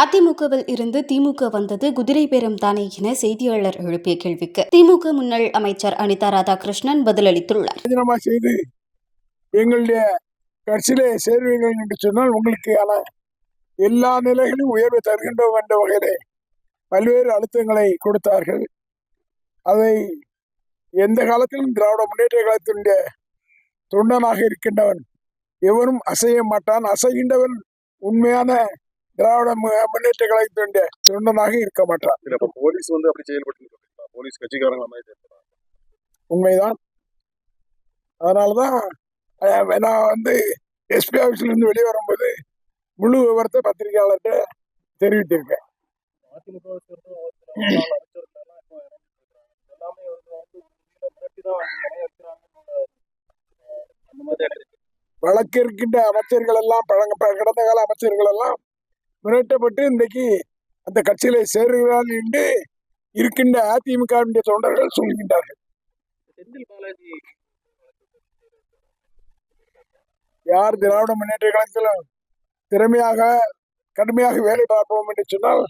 அதிமுகவில் இருந்து திமுக வந்தது குதிரை பேரம் தானே என செய்தியாளர் எழுப்பிய கேள்விக்கு திமுக முன்னாள் அமைச்சர் அனிதா ராதாகிருஷ்ணன் பதிலளித்துள்ளார். ராஜினாமா செய்து எங்களுடைய கட்சியிலே சேர்வீர்கள் என்று சொன்னால் உங்களுக்கு எல்லா நிலைகளிலும் உயர்வு தருகின்றோம் என்ற வகையிலே பல்வேறு அழுத்தங்களை கொடுத்தார்கள். அதை எந்த காலத்திலும் திராவிட முன்னேற்ற கழகத்தினுடைய தொண்டனாக இருக்கின்றவன் எவரும் அசைய மாட்டான். அசைகின்றவன் உண்மையான திராவிட முன்னேற்ற கழகத்தினுடைய தொண்டனாக இருக்க மாட்டான். போலீஸ் வந்து அப்படி செயல்பட்டு போலீஸ் கட்சிக்காரங்க உண்மைதான். அதனாலதான் நான் வந்து எஸ்பி ஆபீஸ்ல இருந்து வெளியே வரும்போது முழு விவரத்தை பத்திரிகையாளர்கிட்ட தெரிவித்திருக்கேன். வழக்கு இருக்கின்ற அமைச்சர்கள் எல்லாம் கடந்த கால அமைச்சர்கள் எல்லாம் மிரட்டப்பட்டு இன்றைக்கு அந்த கட்சியில சேருகிறார்கள் என்று இருக்கின்ற அதிமுக தொண்டர்கள் சொல்கின்றார்கள். யார் திராவிட முன்னேற்ற கழகத்திலும் திறமையாக கடுமையாக வேலை பார்ப்போம் என்று சொன்னால்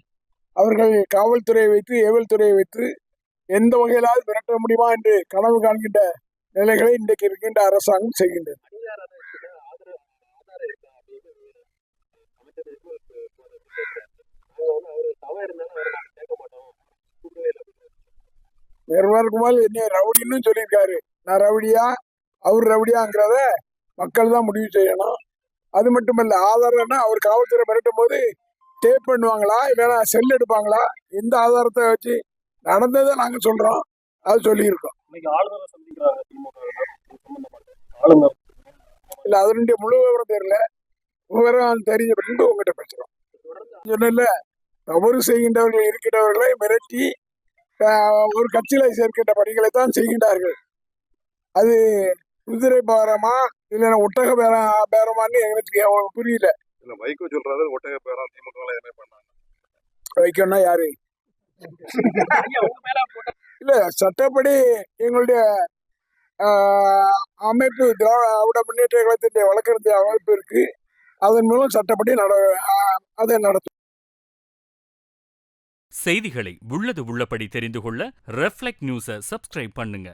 அவர்கள் காவல்துறையை வைத்து ஏவல் துறையை வைத்து எந்த வகையிலாவது மிரட்ட முடியுமா என்று கனவு காண்கின்ற நிலைகளை இன்றைக்கு இருக்கின்ற அரசாங்கம் செய்கின்றது. நிர்வாகக்குமார் என்ன ரவுடின்னு சொல்லியிருக்காரு. நான் ரவுடியா அவர் ரவுடியாங்கிறத மக்கள் தான் முடிவு செய்யணும். அது மட்டுமல்ல, ஆதாரம்னா அவர் காவல்துறை மிரட்டும் போது டேப் பண்ணுவாங்களா இல்லைன்னா செல் எடுப்பாங்களா, எந்த ஆதாரத்தை வச்சு நடந்ததை நாங்க சொல்றோம், அது சொல்லியிருக்கோம். இல்ல அதனுடைய முழு விவரம் தெரியல, விவரம் தெரிஞ்ச பிறகு உங்ககிட்ட பேசுறோம். சொன்ன தவறு செய்கின்றவர்கள் இருக்கின்றவர்களை மிரட்டி ஒரு கட்சியில சேர்க்கின்ற பணிகளை தான் செய்கின்றார்கள். அது குதிரை பேரமா இல்ல ஒட்டக பேரமான்னு எனக்கு புரியல. வைகோ சொல்றாரு ஒட்டக பேரம் திமுக வைக்கோன்னா யாரு இல்ல சட்டப்படி எங்களுடைய அமைப்பு திராவிட முன்னேற்ற கழகத்தினுடைய வழக்கறிஞர் அமைப்பு இருக்கு. அதன் மூலம் சட்டப்படி அதை நடத்தும். செய்திகளை உள்ளது உள்ளபடி தெரிந்து கொள்ள ரெஃப்ளெக்ட் நியூஸை சப்ஸ்கிரைப் பண்ணுங்க.